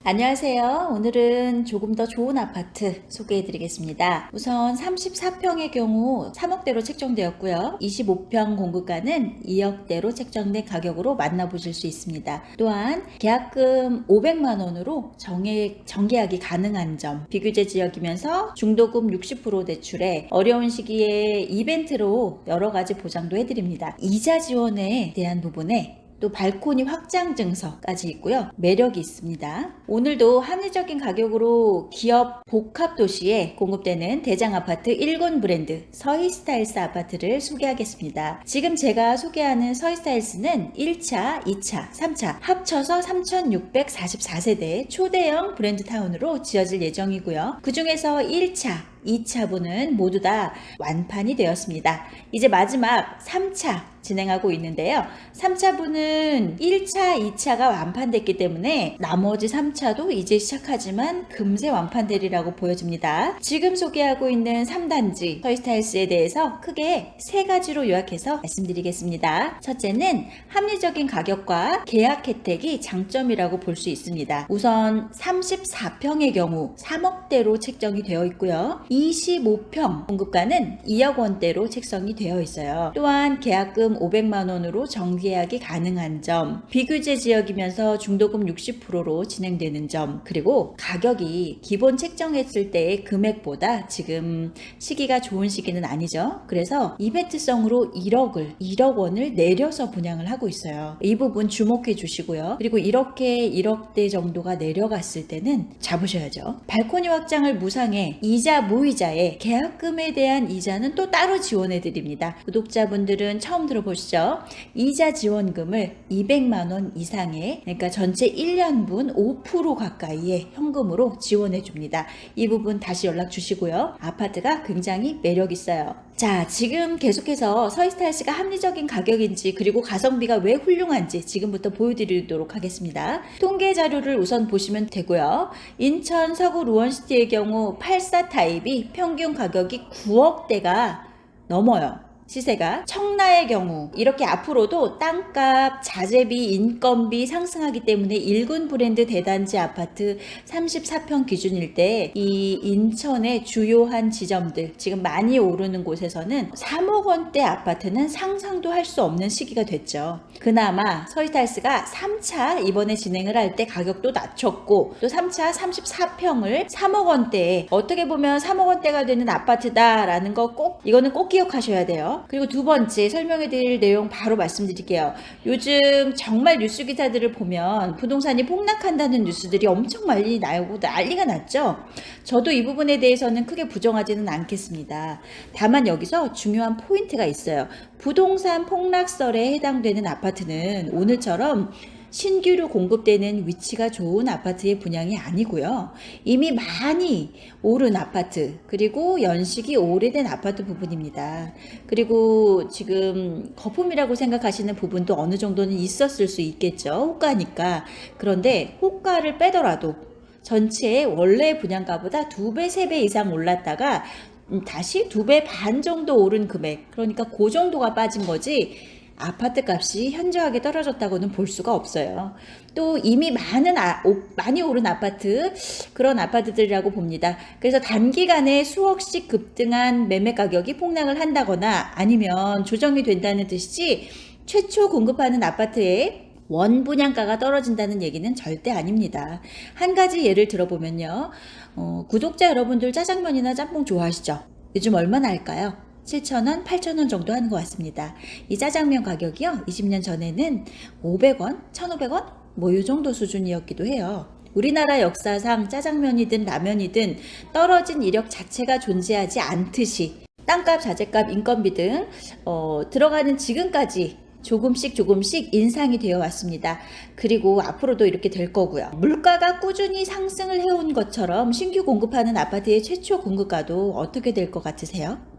안녕하세요. 오늘은 조금 더 좋은 아파트 소개해 드리겠습니다. 우선 34평의 경우 3억대로 책정되었고요. 25평 공급가는 2억대로 책정된 가격으로 만나보실 수 있습니다. 또한 계약금 500만원으로 정계약이 가능한 점, 비규제 지역이면서 중도금 60% 대출에 어려운 시기에 이벤트로 여러 가지 보장도 해드립니다. 이자 지원에 대한 부분에 또 발코니 확장 증서까지 있고요. 매력이 있습니다. 오늘도 합리적인 가격으로 기업 복합 도시에 공급되는 대장 아파트 1군 브랜드 서희스타일스 아파트를 소개하겠습니다. 지금 제가 소개하는 서희스타일스는 1차, 2차, 3차 합쳐서 3,644세대 초대형 브랜드 타운으로 지어질 예정이고요. 그 중에서 1차, 2차분은 모두 다 완판이 되었습니다. 이제 마지막 3차 진행하고 있는데요. 3차분은 1차, 2차가 완판됐기 때문에 나머지 3차도 이제 시작하지만 금세 완판되리라고 보여집니다. 지금 소개하고 있는 3단지 서희스타일스에 대해서 크게 3가지로 요약해서 말씀드리겠습니다. 첫째는 합리적인 가격과 계약 혜택이 장점이라고 볼 수 있습니다. 우선 34평의 경우 3억대로 책정이 되어 있고요. 25평 공급가는 2억 원대로 책정이 되어 있어요. 또한 계약금 500만원으로 정계약이 가능한 점, 비규제 지역이면서 중도금 60%로 진행되는 점, 그리고 가격이 기본 책정했을 때의 금액보다 지금 시기가 좋은 시기는 아니죠. 그래서 이벤트성으로 1억 원을 내려서 분양을 하고 있어요. 이 부분 주목해 주시고요. 그리고 이렇게 1억대 정도가 내려갔을 때는 잡으셔야죠. 발코니 확장을 무상해 이자 무이자에 계약금에 대한 이자는 또 따로 지원해 드립니다. 구독자분들은 처음 들어보시죠? 이자 지원금을 200만원 이상의, 그러니까 전체 1년분 5% 가까이의 현금으로 지원해 줍니다. 이 부분 다시 연락 주시고요. 아파트가 굉장히 매력 있어요. 자, 지금 계속해서 서희스타일스가 합리적인 가격인지 그리고 가성비가 왜 훌륭한지 지금부터 보여드리도록 하겠습니다. 통계 자료를 우선 보시면 되고요. 인천 서구 루원시티의 경우 84 타입이 평균 가격이 9억대가 넘어요. 시세가. 청라의 경우 이렇게 앞으로도 땅값, 자재비, 인건비 상승하기 때문에 1군 브랜드 대단지 아파트 34평 기준일 때 이 인천의 주요한 지점들, 지금 많이 오르는 곳에서는 3억 원대 아파트는 상상도 할 수 없는 시기가 됐죠. 그나마 서희스타일스가 3차 이번에 진행을 할 때 가격도 낮췄고 또 3차 34평을 3억 원대에, 어떻게 보면 3억 원대가 되는 아파트다라는 거 이거는 꼭 기억하셔야 돼요. 그리고 두 번째 설명해 드릴 내용 바로 말씀드릴게요. 요즘 정말 뉴스 기사들을 보면 부동산이 폭락한다는 뉴스들이 엄청 많이 나오고 난리가 났죠. 저도 이 부분에 대해서는 크게 부정하지는 않겠습니다. 다만 여기서 중요한 포인트가 있어요. 부동산 폭락설에 해당되는 아파트는 오늘처럼 신규로 공급되는 위치가 좋은 아파트의 분양이 아니고요. 이미 많이 오른 아파트, 그리고 연식이 오래된 아파트 부분입니다. 그리고 지금 거품이라고 생각하시는 부분도 어느 정도는 있었을 수 있겠죠. 호가니까. 그런데 호가를 빼더라도 전체의 원래 분양가보다 2배, 3배 이상 올랐다가 다시 2배 반 정도 오른 금액, 그러니까 그 정도가 빠진 거지 아파트 값이 현저하게 떨어졌다고는 볼 수가 없어요. 또 이미 많이 오른 아파트, 그런 아파트들이라고 봅니다. 그래서 단기간에 수억씩 급등한 매매 가격이 폭락을 한다거나 아니면 조정이 된다는 뜻이지 최초 공급하는 아파트에 원 분양가가 떨어진다는 얘기는 절대 아닙니다. 한 가지 예를 들어보면요. 구독자 여러분들 짜장면이나 짬뽕 좋아하시죠? 요즘 얼마나 할까요? 7,000원, 8,000원 정도 하는 것 같습니다. 이 짜장면 가격이요, 20년 전에는 500원, 1,500원? 뭐 이 정도 수준이었기도 해요. 우리나라 역사상 짜장면이든 라면이든 떨어진 이력 자체가 존재하지 않듯이 땅값, 자재값, 인건비 등 들어가는 지금까지 조금씩 인상이 되어 왔습니다. 그리고 앞으로도 이렇게 될 거고요. 물가가 꾸준히 상승을 해온 것처럼 신규 공급하는 아파트의 최초 공급가도 어떻게 될 것 같으세요?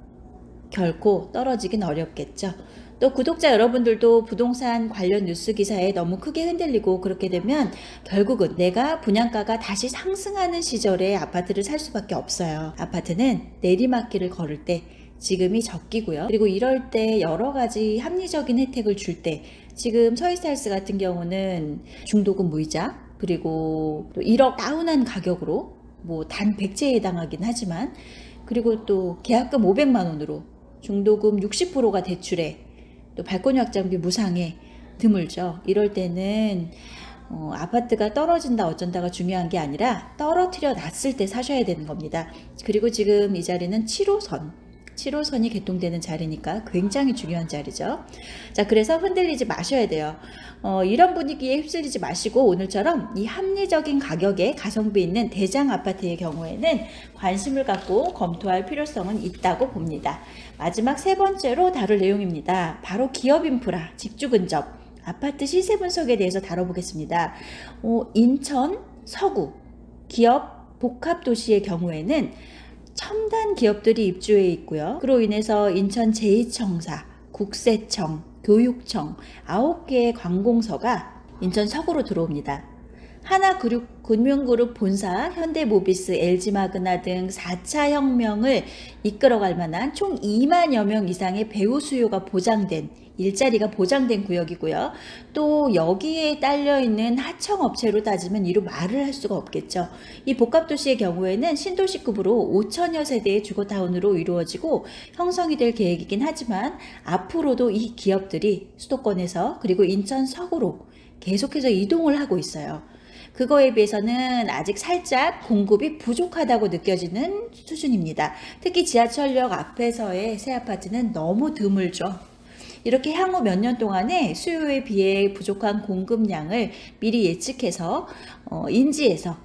결코 떨어지긴 어렵겠죠. 또 구독자 여러분들도 부동산 관련 뉴스 기사에 너무 크게 흔들리고 그렇게 되면 결국은 내가 분양가가 다시 상승하는 시절에 아파트를 살 수밖에 없어요. 아파트는 내리막길을 걸을 때 지금이 적기고요. 그리고 이럴 때 여러 가지 합리적인 혜택을 줄 때, 지금 서희스타일스 같은 경우는 중도금 무이자, 그리고 또 1억 다운한 가격으로 뭐 단 백제에 해당하긴 하지만, 그리고 또 계약금 500만 원으로 중도금 60%가 대출에 또 발코니 확장비 무상에 드물죠. 이럴 때는 아파트가 떨어진다 어쩐다가 중요한 게 아니라 떨어뜨려 놨을 때 사셔야 되는 겁니다. 그리고 지금 이 자리는 7호선이 개통되는 자리니까 굉장히 중요한 자리죠. 자, 그래서 흔들리지 마셔야 돼요. 이런 분위기에 휩쓸리지 마시고 오늘처럼 이 합리적인 가격에 가성비 있는 대장 아파트의 경우에는 관심을 갖고 검토할 필요성은 있다고 봅니다. 마지막 세 번째로 다룰 내용입니다. 바로 기업 인프라, 직주 근접, 아파트 시세 분석에 대해서 다뤄보겠습니다. 인천 서구 기업 복합 도시의 경우에는 첨단 기업들이 입주해 있고요. 그로 인해서 인천 제2청사, 국세청, 교육청 9개의 관공서가 인천 서구로 들어옵니다. 하나금융그룹 본사, 현대모비스, LG마그나 등 4차 혁명을 이끌어갈 만한 총 2만여 명 이상의 배우 수요가 보장된, 일자리가 보장된 구역이고요. 또 여기에 딸려있는 하청업체로 따지면 이루 말을 할 수가 없겠죠. 이 복합도시의 경우에는 신도시급으로 5천여 세대의 주거타운으로 이루어지고 형성이 될 계획이긴 하지만 앞으로도 이 기업들이 수도권에서 그리고 인천 서구로 계속해서 이동을 하고 있어요. 그거에 비해서는 아직 살짝 공급이 부족하다고 느껴지는 수준입니다. 특히 지하철역 앞에서의 새 아파트는 너무 드물죠. 이렇게 향후 몇 년 동안에 수요에 비해 부족한 공급량을 미리 예측해서 인지해서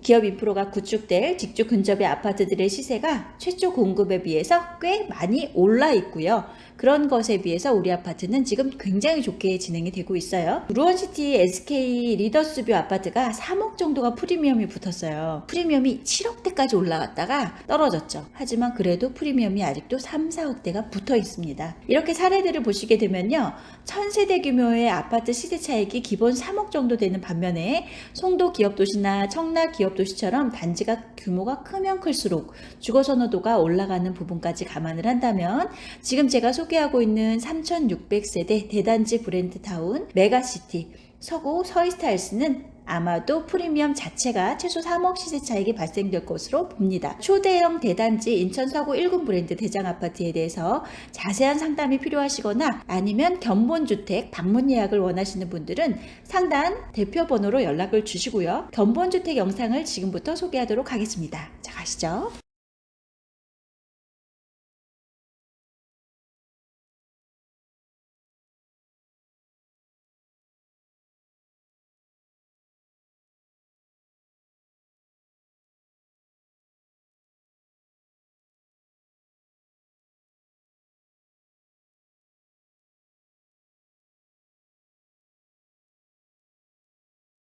기업 인프라가 구축될 직주 근접의 아파트들의 시세가 최초 공급에 비해서 꽤 많이 올라 있고요. 그런 것에 비해서 우리 아파트는 지금 굉장히 좋게 진행이 되고 있어요. 루원시티 SK 리더스뷰 아파트가 3억 정도가 프리미엄이 붙었어요. 프리미엄이 7억대까지 올라갔다가 떨어졌죠. 하지만 그래도 프리미엄이 아직도 3, 4억대가 붙어 있습니다. 이렇게 사례들을 보시게 되면요. 1000세대 규모의 아파트 시세 차익이 기본 3억 정도 되는 반면에 송도 기업도시나 청라 기업도시처럼 단지가 규모가 크면 클수록 주거선호도가 올라가는 부분까지 감안을 한다면 지금 제가 소개하고 있는 3600세대 대단지 브랜드타운 메가시티 서구 서이스타일스는 아마도 프리미엄 자체가 최소 3억 시세 차익이 발생될 것으로 봅니다. 초대형 대단지 인천 서구 1군 브랜드 대장 아파트에 대해서 자세한 상담이 필요하시거나 아니면 견본주택 방문 예약을 원하시는 분들은 상단 대표 번호로 연락을 주시고요. 견본주택 영상을 지금부터 소개하도록 하겠습니다. 자, 가시죠.